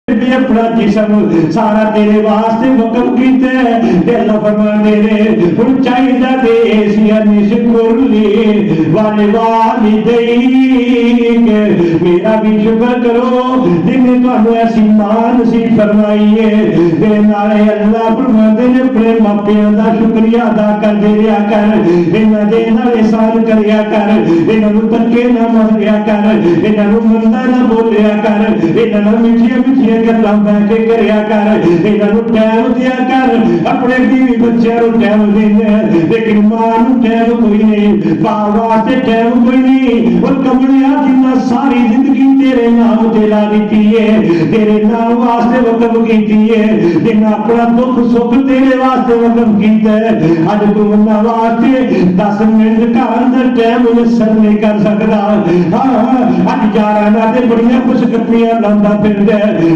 اپنا جسم سارا تیرے واسطے وقف کیتا ہے تے اللہ فرماندے نے ہن چاہیدا تے اسی نشکر لی والوالدین میرا بھی شکر کرو جن نے تانوں ایسی ماں نصیب فرمائی ہے تے نالے اللہ فرماندے نے اپنے ماپیاں دا شکریہ ادا کر دے رہیا کر انہاں دے نال احسان کریا کر انہاں نوں تکے نہ ماریا کر انہاں نوں مندا نہ بولیا کر انہاں نوں میٹھیاں گلاں بیٹھ کے کریا کر انہاں نوں ٹائم دیا کر اپنے بیوی بچیاں نوں ٹائم دینا لیکن ماں نوں ٹائم کوئی نہیں ماں واسطے ٹائم کوئی نہیں اور کملیا جنہ ساری زندگی تیرے نام تے لا دتی ہے تیرے نام واسطے وقف کیتی ہے جنہ اپنا دکھ سکھ تیرے واسطے وقف کیتا ہے اج تو انہاں واسطے 10 منٹ گھر اندر ٹائم میسر نہیں کر سکدا ہاں اج یاراں تے بڑیاں خوش گپیاں لاوندا پھردا ہے